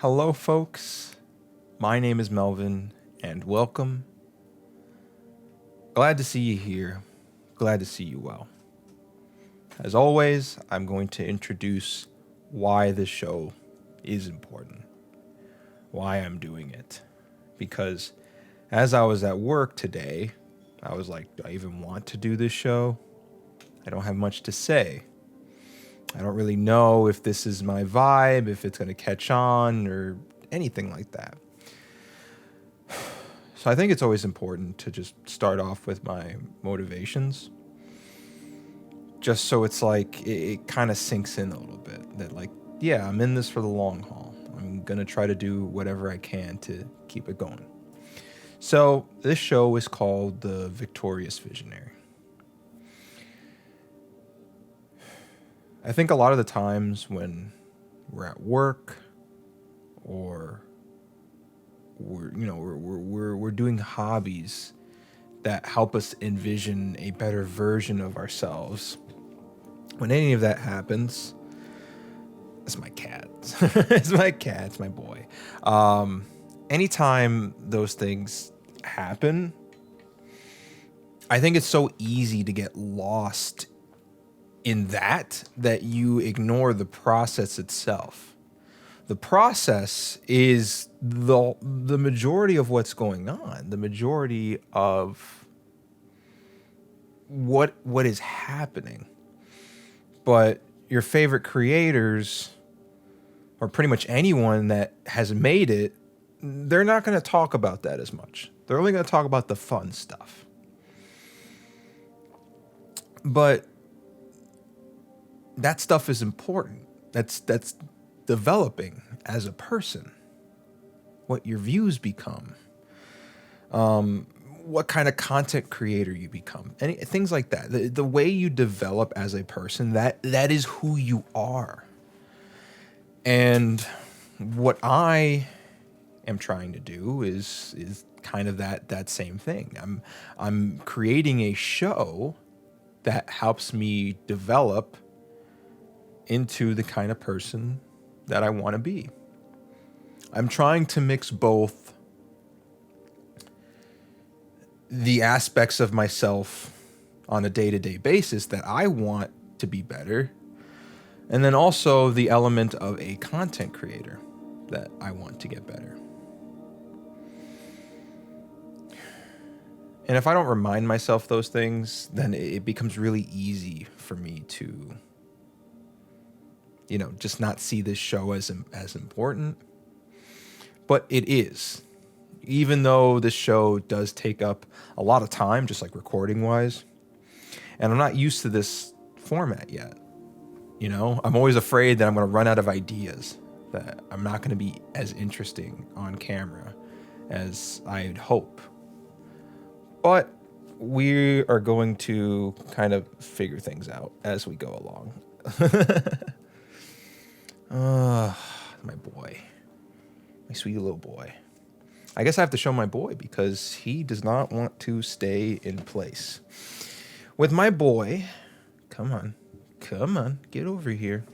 Hello, folks. My name is Melvin, and welcome. Glad to see you here. Glad to see you well. As always, I'm going to introduce why this show is important, why I'm doing it. Because as I was at work today, I was like, do I even want to do this show? I don't have much to say. I don't really know if this is my vibe, if it's going to catch on, or anything like that. So I think it's always important to just start off with my motivations. Just so it's like, it kind of sinks in a little bit. That like, yeah, I'm in this for the long haul. I'm going to try to do whatever I can to keep it going. So this show is called The Victorious Visionary. I think a lot of the times when we're at work or we're doing hobbies that help us envision a better version of ourselves. When any of that happens, it's my cat. It's my cat. It's my boy. Anytime those things happen, I think it's so easy to get lost in that you ignore the process itself. The process is the majority of what's going on, the majority of what is happening. But your favorite creators, or pretty much anyone that has made it, they're not going to talk about that as much. They're only going to talk about the fun stuff. But that stuff is important. That's developing as a person. What your views become. What kind of content creator you become. Things like that. The way you develop as a person, that is who you are. And what I am trying to do is kind of that same thing. I'm creating a show that helps me develop into the kind of person that I want to be. I'm trying to mix both the aspects of myself on a day-to-day basis that I want to be better, and then also the element of a content creator that I want to get better. And if I don't remind myself those things, then it becomes really easy for me to just not see this show as important. But it is. Even though this show does take up a lot of time, just like recording wise. And I'm not used to this format yet. I'm always afraid that I'm going to run out of ideas, that I'm not going to be as interesting on camera as I'd hope. But we are going to kind of figure things out as we go along. My boy. My sweet little boy. I guess I have to show my boy because he does not want to stay in place. With my boy, come on, get over here.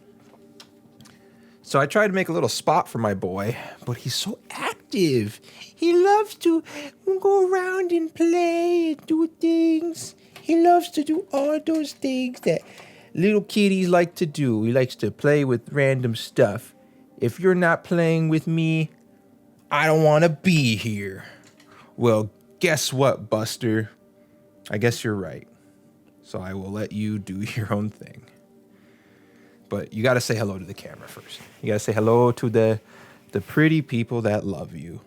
So I tried to make a little spot for my boy, but he's so active. He loves to go around and play and do things. He loves to do all those things that little kitties like to do. He likes to play with random stuff. If you're not playing with me, I don't want to be here. Well, guess what, Buster? I guess you're right. So I will let you do your own thing. But you got to say hello to the camera first. You got to say hello to the pretty people that love you.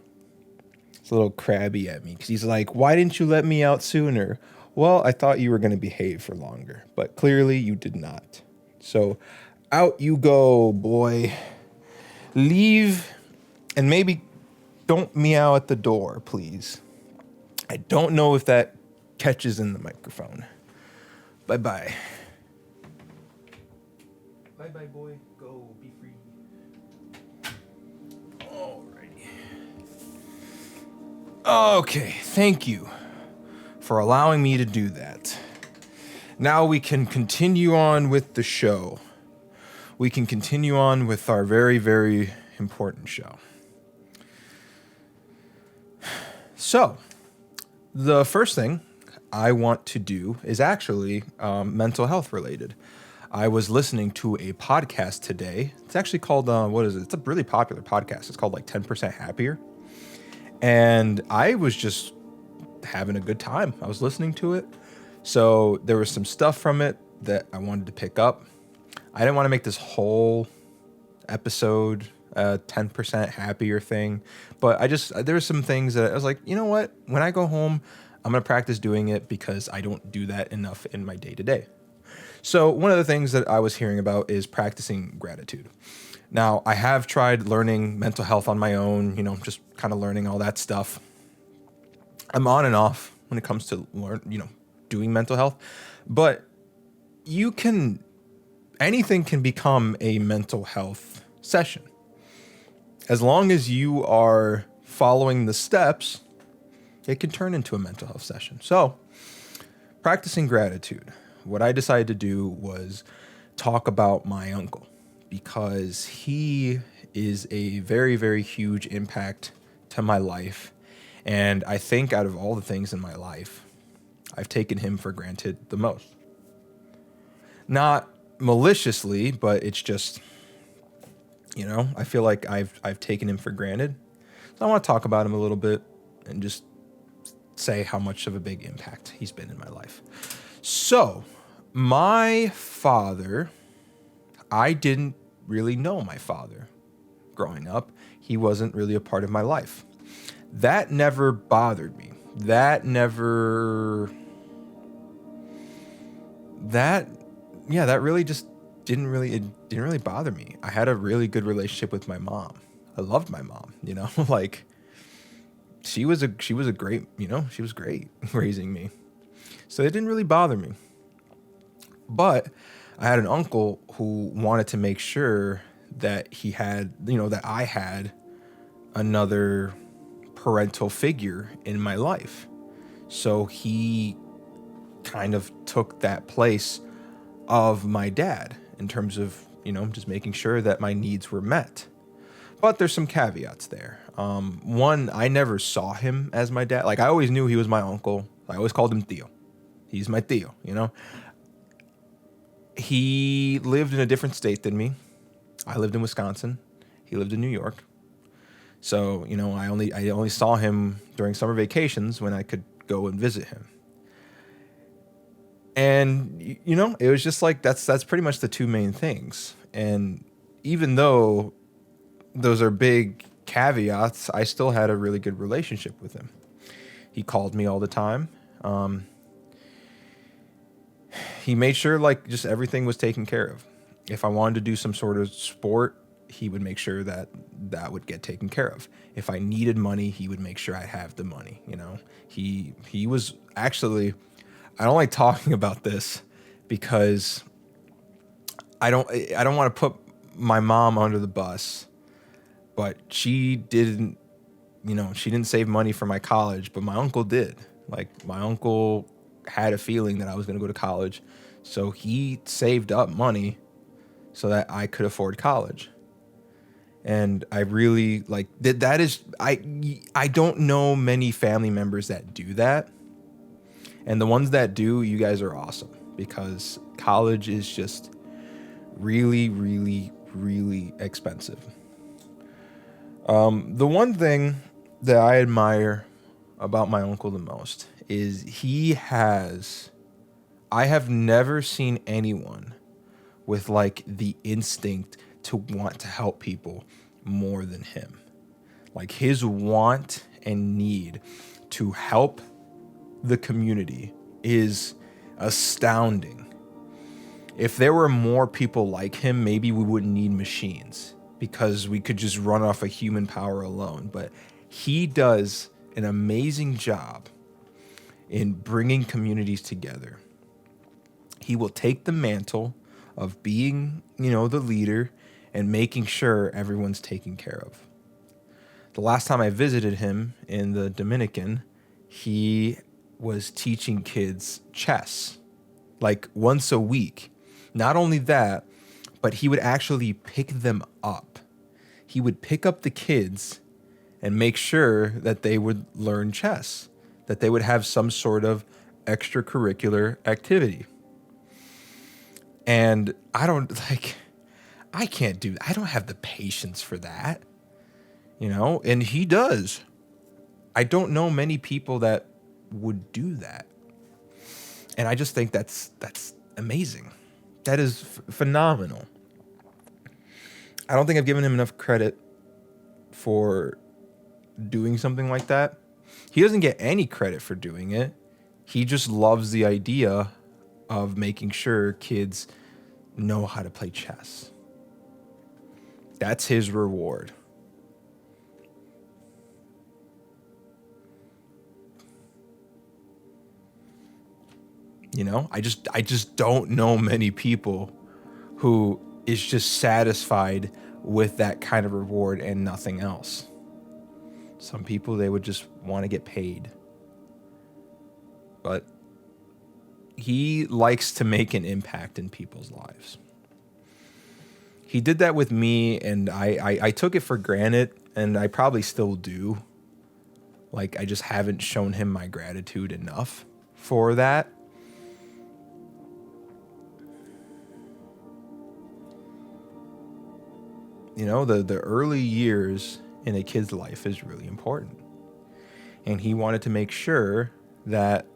It's a little crabby at me because he's like, why didn't you let me out sooner? Well, I thought you were going to behave for longer, but clearly you did not. So out you go, boy. Leave, and maybe don't meow at the door, please. I don't know if that catches in the microphone. Bye-bye. Bye-bye, boy. Go, be free. Alrighty. Okay, thank you for allowing me to do that. Now we can continue on with the show. We can continue on with our very, very important show. So, the first thing I want to do is actually mental health related. I was listening to a podcast today. It's actually called, what is it? It's a really popular podcast. It's called like 10% Happier. And I was just having a good time. I was listening to it. So there was some stuff from it that I wanted to pick up. I didn't want to make this whole episode 10% happier thing, but there were some things that I was like, you know what? When I go home, I'm going to practice doing it because I don't do that enough in my day to day. So one of the things that I was hearing about is practicing gratitude. Now, I have tried learning mental health on my own, just kind of learning all that stuff. I'm on and off when it comes to doing mental health, but anything can become a mental health session. As long as you are following the steps, it can turn into a mental health session. So, practicing gratitude. What I decided to do was talk about my uncle because he is a very, very huge impact to my life. And I think out of all the things in my life, I've taken him for granted the most. Not maliciously, but it's just, I feel like I've taken him for granted. So I want to talk about him a little bit and just say how much of a big impact he's been in my life. So, my father, I didn't really know my father growing up. He wasn't really a part of my life. That never bothered me. That really just didn't really bother me. I had a really good relationship with my mom. I loved my mom, like she was great raising me. So it didn't really bother me. But I had an uncle who wanted to make sure that he had, that I had another parental figure in my life. So he kind of took that place of my dad in terms of, just making sure that my needs were met. But there's some caveats there. One, I never saw him as my dad. Like, I always knew he was my uncle. I always called him Theo. He's my Theo, He lived in a different state than me. I lived in Wisconsin. He lived in New York. So, I only saw him during summer vacations when I could go and visit him. And, it was just like, that's pretty much the two main things. And even though those are big caveats, I still had a really good relationship with him. He called me all the time. He made sure just everything was taken care of. If I wanted to do some sort of sport, he would make sure that would get taken care of. If I needed money, he would make sure I have the money. He was actually, I don't like talking about this because I don't want to put my mom under the bus, but she didn't save money for my college, but my uncle did. Like, my uncle had a feeling that I was going to go to college, so he saved up money so that I could afford college. And I really that is, I don't know many family members that do that. And the ones that do, you guys are awesome, because college is just really, really, really expensive. The one thing that I admire about my uncle the most is I have never seen anyone with the instinct to want to help people more than him. His want and need to help the community is astounding. If there were more people like him, maybe we wouldn't need machines because we could just run off of human power alone. But he does an amazing job in bringing communities together. He will take the mantle of being, the leader and making sure everyone's taken care of. The last time I visited him in the Dominican, he was teaching kids chess, once a week. Not only that, but he would actually pick them up. he would pick up the kids and make sure that they would learn chess, that they would have some sort of extracurricular activity. And I can't do that. I don't have the patience for that, and he does. I don't know many people that would do that. And I just think that's amazing. That is phenomenal. I don't think I've given him enough credit for doing something like that. He doesn't get any credit for doing it. He just loves the idea of making sure kids know how to play chess. That's his reward. I just don't know many people who is just satisfied with that kind of reward and nothing else. Some people, they would just want to get paid. But he likes to make an impact in people's lives. He did that with me, and I took it for granted, and I probably still do. Like, I just haven't shown him my gratitude enough for that. The early years in a kid's life is really important. And he wanted to make sure that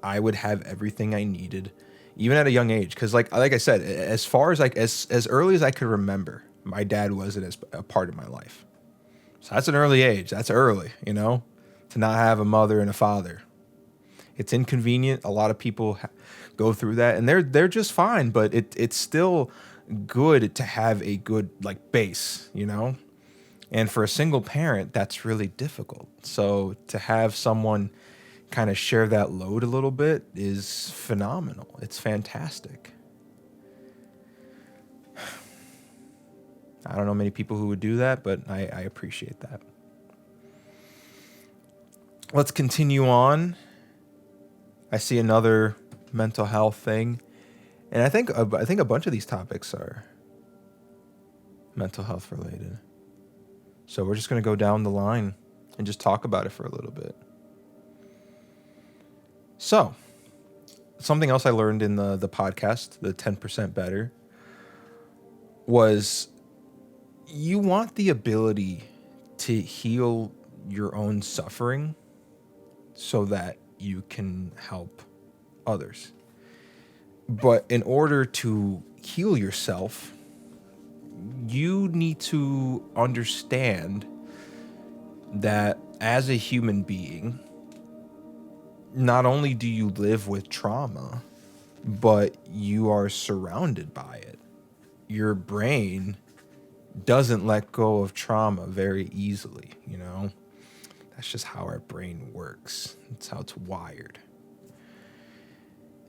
I would have everything I needed, even at a young age. Because like I said, as far as as early as I could remember, my dad wasn't a part of my life. So that's an early age. That's early, to not have a mother and a father. It's inconvenient. A lot of people go through that, and they're just fine. But it's still good to have a good base, And for a single parent, that's really difficult. So to have someone kind of share that load a little bit is phenomenal. It's fantastic. I don't know many people who would do that, but I appreciate that. Let's continue on. I see another mental health thing. And I think a bunch of these topics are mental health related. So we're just going to go down the line and just talk about it for a little bit. So, something else I learned in the podcast, the 10% Better, was you want the ability to heal your own suffering so that you can help others. But in order to heal yourself, you need to understand that as a human being, not only do you live with trauma, but you are surrounded by it. Your brain doesn't let go of trauma very easily, That's just how our brain works. It's how it's wired.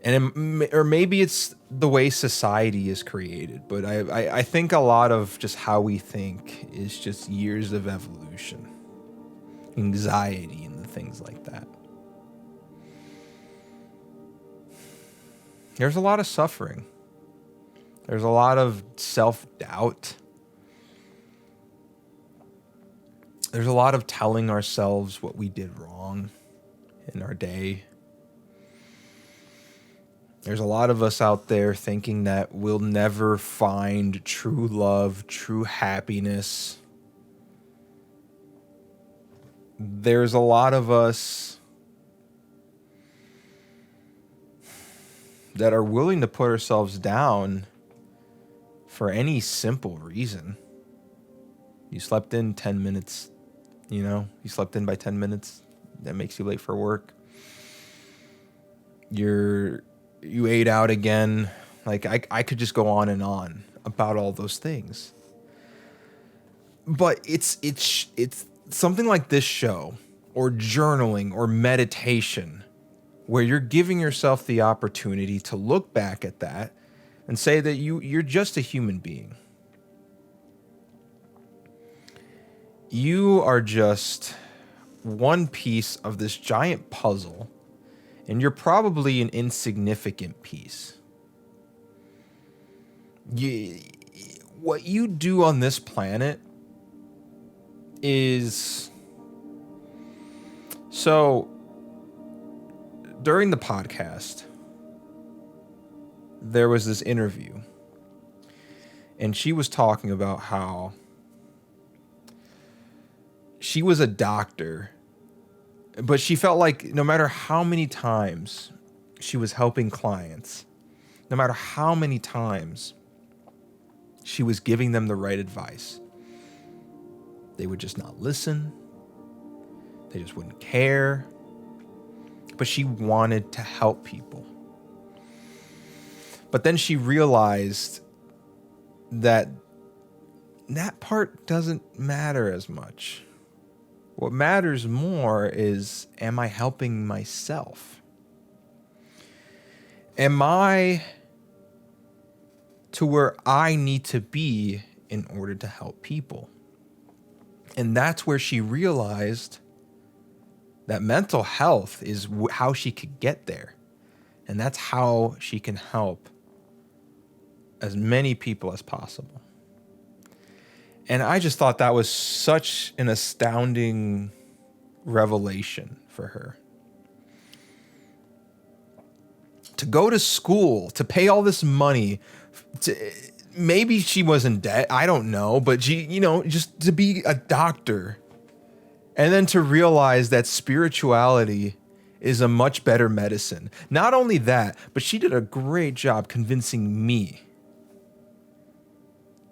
Or maybe it's the way society is created, but I think a lot of just how we think is just years of evolution, anxiety, and the things like that. There's a lot of suffering. There's a lot of self-doubt. There's a lot of telling ourselves what we did wrong in our day. There's a lot of us out there thinking that we'll never find true love, true happiness. There's a lot of us that are willing to put ourselves down for any simple reason. You slept in 10 minutes, you slept in by 10 minutes. That makes you late for work. You ate out again. I could just go on and on about all those things. But it's something like this show or journaling or meditation where you're giving yourself the opportunity to look back at that and say that you're just a human being. You are just one piece of this giant puzzle, and you're probably an insignificant piece. What you do on this planet is, so during the podcast, there was this interview, and she was talking about how she was a doctor, but she felt like no matter how many times she was helping clients, no matter how many times she was giving them the right advice, they would just not listen. They just wouldn't care. But she wanted to help people. But then she realized that that part doesn't matter as much. What matters more is, am I helping myself? Am I to where I need to be in order to help people? And that's where she realized that mental health is how she could get there. And that's how she can help as many people as possible. And I just thought that was such an astounding revelation for her. To go to school, to pay all this money, maybe she was in debt, I don't know, but she, just to be a doctor, and then to realize that spirituality is a much better medicine. Not only that, but she did a great job convincing me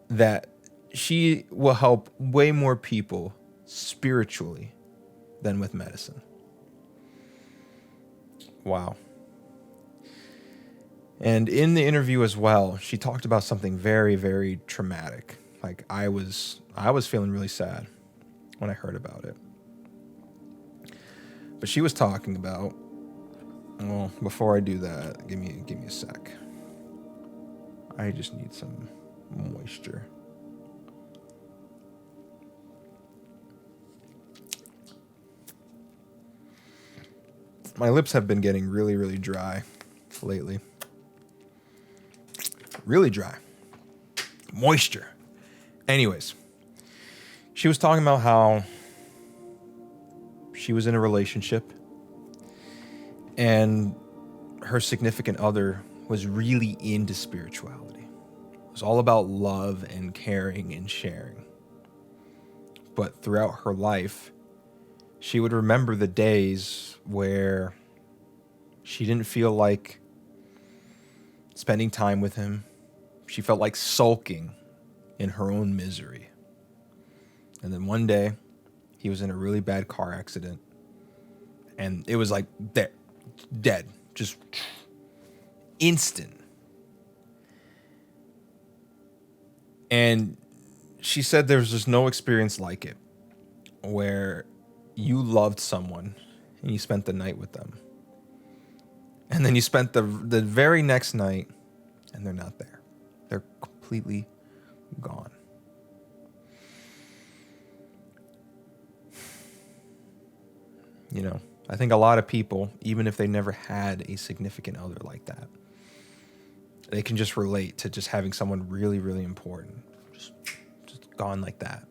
that she will help way more people spiritually than with medicine. Wow. And in the interview as well, she talked about something very, very traumatic. Like I was feeling really sad when I heard about it. But she was talking about, well, before I do that, give me a sec. I just need some moisture. My lips have been getting really, really dry lately. Really dry. Moisture. Anyways, she was talking about how she was in a relationship and her significant other was really into spirituality. It was all about love and caring and sharing. But throughout her life, she would remember the days where she didn't feel like spending time with him. She felt like sulking in her own misery. And then one day, he was in a really bad car accident. And it was like dead, just instant. And she said there was just no experience like it, where you loved someone and you spent the night with them. And then you spent the very next night and they're not there. They're completely gone. I think a lot of people, even if they never had a significant other like that, they can just relate to just having someone really, really important just gone like that.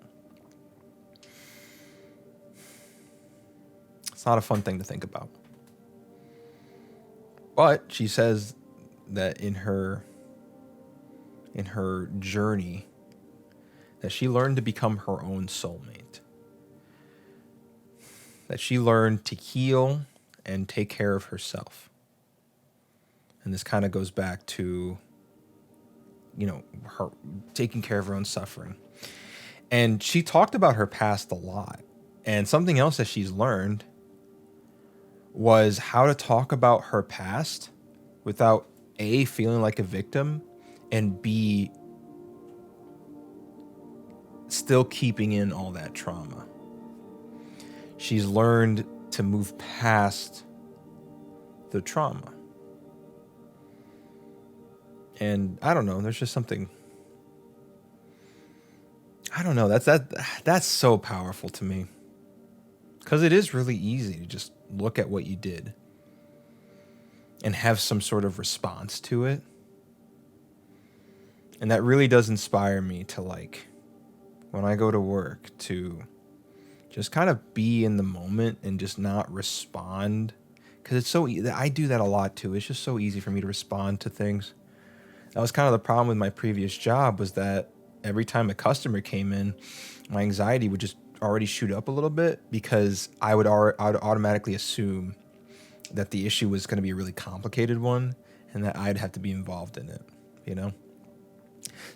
It's not a fun thing to think about. But she says that in her journey, that she learned to become her own soulmate. That she learned to heal and take care of herself. And this kind of goes back to, her taking care of her own suffering. And she talked about her past a lot. And something else that she's learned was how to talk about her past without A, feeling like a victim, and B, still keeping in all that trauma. She's learned to move past the trauma. And I don't know, there's just something, I don't know, that's so powerful to me. Because it is really easy to just look at what you did and have some sort of response to it. And that really does inspire me to, when I go to work, to Just kind of be in the moment and just not respond. Because it's so I do that a lot too. It's just so easy for me to respond to things. That was kind of the problem with my previous job, was that every time a customer came in, my anxiety would just already shoot up a little bit, because I would automatically assume that the issue was going to be a really complicated one and that I'd have to be involved in it, you know?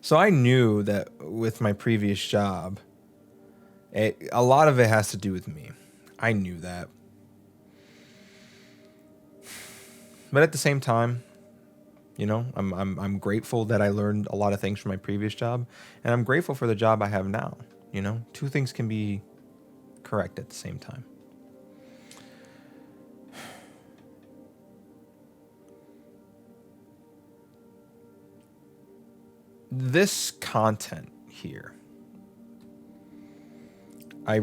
So I knew that with my previous job, a lot of it has to do with me. I knew that. But at the same time, you know, I'm grateful that I learned a lot of things from my previous job, and I'm grateful for the job I have now. You know, two things can be correct at the same time. This content here, I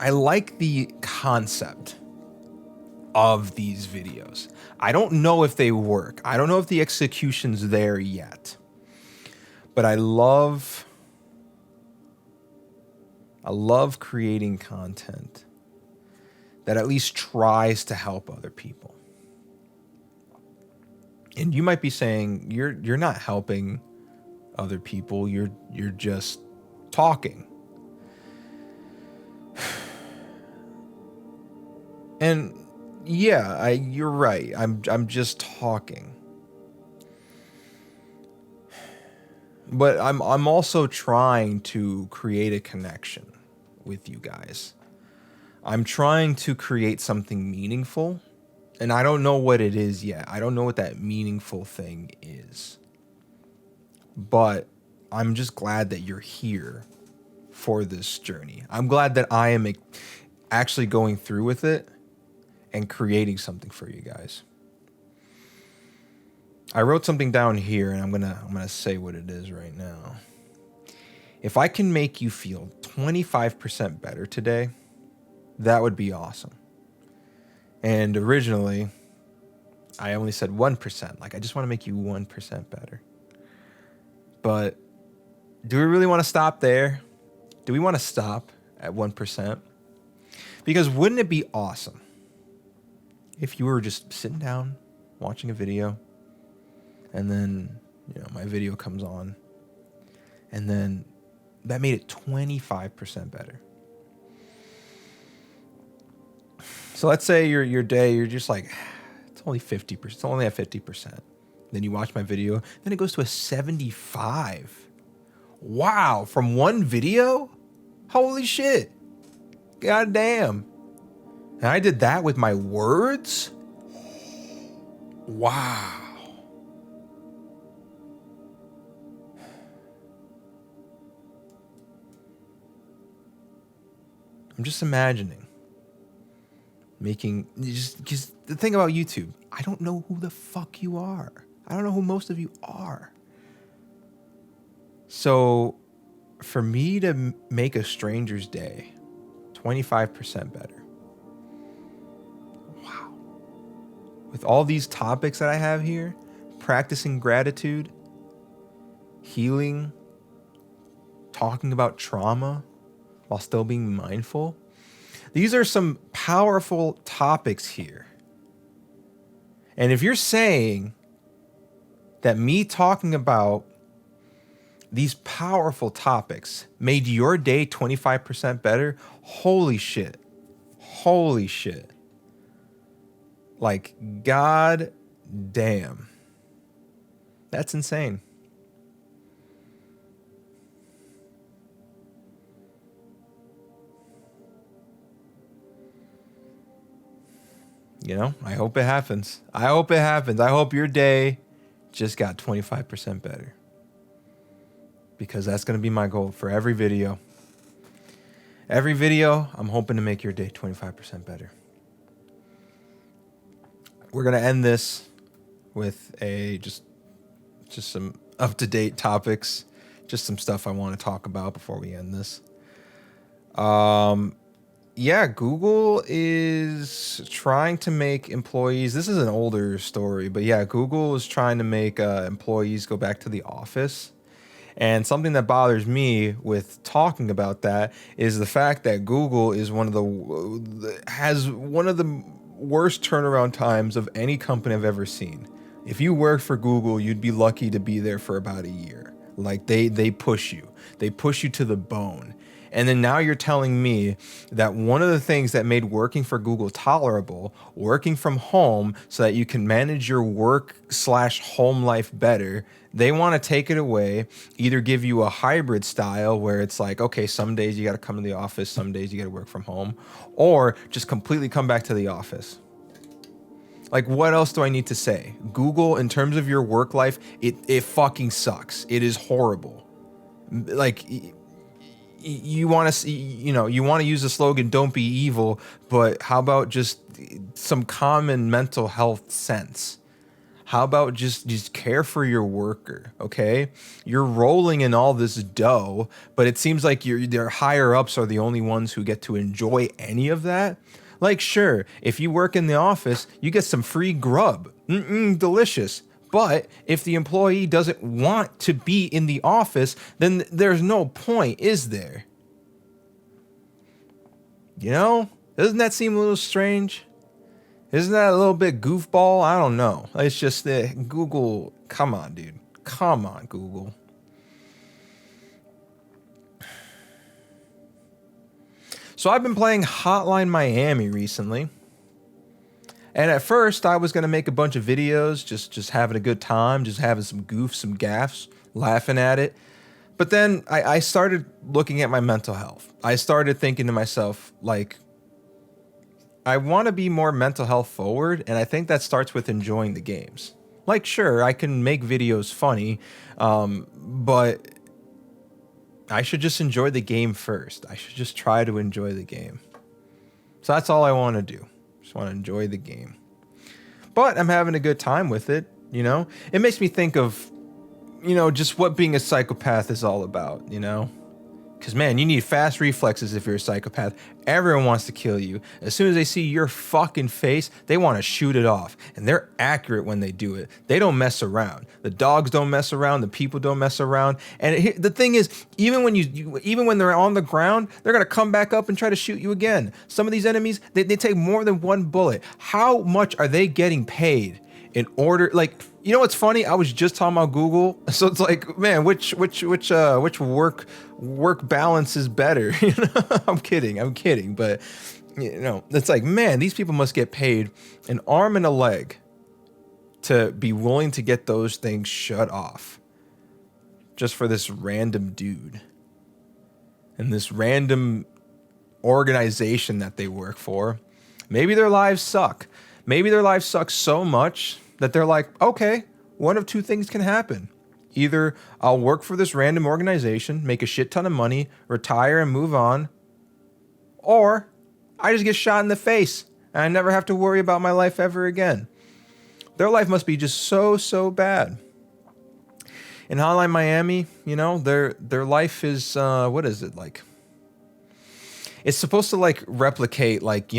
like the concept of these videos. I don't know if they work. I don't know if the execution's there yet. But I love creating content that at least tries to help other people. And you might be saying, you're not helping other people, you're just talking. And yeah, you're right. I'm just talking. But I'm also trying to create a connection with you guys. I'm trying to create something meaningful, and I don't know what it is yet. I don't know what that meaningful thing is. But I'm just glad that you're here for this journey. I'm glad that I am actually going through with it and creating something for you guys. I wrote something down here, and I'm gonna say what it is right now. If I can make you feel 25% better today, that would be awesome. And originally, I only said 1%. Like, I just want to make you 1% better. But do we really want to stop there? Do we want to stop at 1%? Because wouldn't it be awesome if you were just sitting down, watching a video, and then, you know, my video comes on, and then that made it 25% better. So let's say your day, you're just like, it's only 50%. It's only at 50%. Then you watch my video, then it goes to a 75. Wow, from one video? Holy shit. God damn. And I did that with my words? Wow. I'm just imagining because the thing about YouTube, I don't know who the fuck you are. I don't know who most of you are. So for me to make a stranger's day 25% better. Wow. With all these topics that I have here, practicing gratitude, healing, talking about trauma while still being mindful. These are some powerful topics here. And if you're saying that me talking about these powerful topics made your day 25% better, holy shit. Holy shit. Like, god damn. That's insane. You know, I hope it happens. I hope it happens. I hope your day just got 25% better. Because that's going to be my goal for every video. Every video, I'm hoping to make your day 25% better. We're going to end this with just some up-to-date topics. Just some stuff I want to talk about before we end this. Yeah, Google is trying to make employees, this is an older story, but yeah, Google is trying to make employees go back to the office. And something that bothers me with talking about that is the fact that Google is has one of the worst turnaround times of any company I've ever seen. If you work for Google, you'd be lucky to be there for about a year. Like they push you. They push you to the bone. And then now you're telling me that one of the things that made working for Google tolerable, working from home so that you can manage your work/home life better, they want to take it away, either give you a hybrid style where it's like, okay, some days you got to come to the office, some days you got to work from home, or just completely come back to the office. Like, what else do I need to say? Google, in terms of your work life, it fucking sucks. It is horrible. Like, you want to, you want to use the slogan, don't be evil, but how about just some common mental health sense? How about just care for your worker, okay? You're rolling in all this dough, but it seems like their higher ups are the only ones who get to enjoy any of that. Like, sure, if you work in the office, you get some free grub. Delicious. But if the employee doesn't want to be in the office, then there's no point, is there? You know? Doesn't that seem a little strange? Isn't that a little bit goofball? I don't know. It's just that Google, come on, dude. Come on, Google. So I've been playing Hotline Miami recently. And at first I was going to make a bunch of videos, just having a good time, just having some goofs, some gaffs, laughing at it. But then I started looking at my mental health. I started thinking to myself, like, I want to be more mental health forward, and I think that starts with enjoying the games. Like, sure, I can make videos funny, but I should just enjoy the game first. I should just try to enjoy the game. So that's all I want to do. Just want to enjoy the game. But I'm having a good time with it, you know? It makes me think of, just what being a psychopath is all about, you know? Because, man, you need fast reflexes if you're a psychopath. Everyone wants to kill you. As soon as they see your fucking face, they want to shoot it off. And they're accurate when they do it. They don't mess around. The dogs don't mess around. The people don't mess around. And the thing is, even when they're on the ground, they're going to come back up and try to shoot you again. Some of these enemies, they take more than one bullet. How much are they getting paid in order, like... You know what's funny? I was just talking about Google, so it's like, man, which work balance is better? I'm kidding, but it's like, man, these people must get paid an arm and a leg to be willing to get those things shut off, just for this random dude and this random organization that they work for. Maybe their lives suck. Maybe their lives suck so much that they're like, okay, one of two things can happen. Either I'll work for this random organization, make a shit ton of money, retire and move on, or I just get shot in the face and I never have to worry about my life ever again. Their life must be just so bad. In Hotline Miami, their life is, what is it like? It's supposed to like replicate like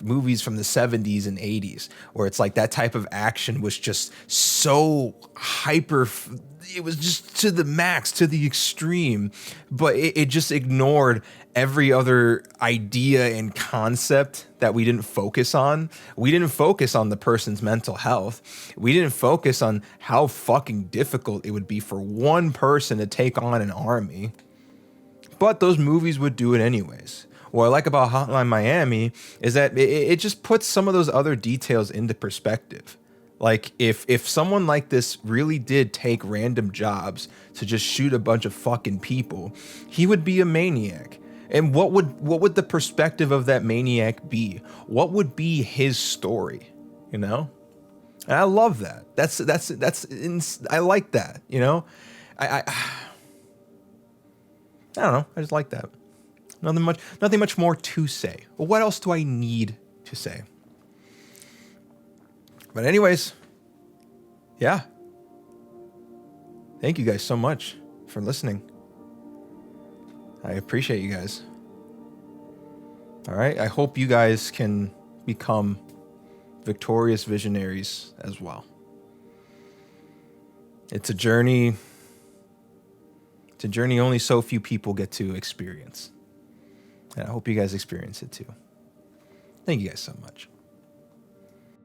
movies from the 70s and 80s where it's like that type of action was just so hyper. It was just to the max, to the extreme, but it just ignored every other idea and concept that we didn't focus on. We didn't focus on the person's mental health. We didn't focus on how fucking difficult it would be for one person to take on an army. But those movies would do it anyways. What I like about Hotline Miami is that it just puts some of those other details into perspective. Like if someone like this really did take random jobs to just shoot a bunch of fucking people, he would be a maniac. And what would the perspective of that maniac be? What would be his story? And I love that. I like that. I don't know. I just like that. Nothing much more to say. Well, what else do I need to say? But anyways, yeah. Thank you guys so much for listening. I appreciate you guys. All right. I hope you guys can become victorious visionaries as well. It's a journey It's a journey only so few people get to experience. And I hope you guys experience it too. Thank you guys so much.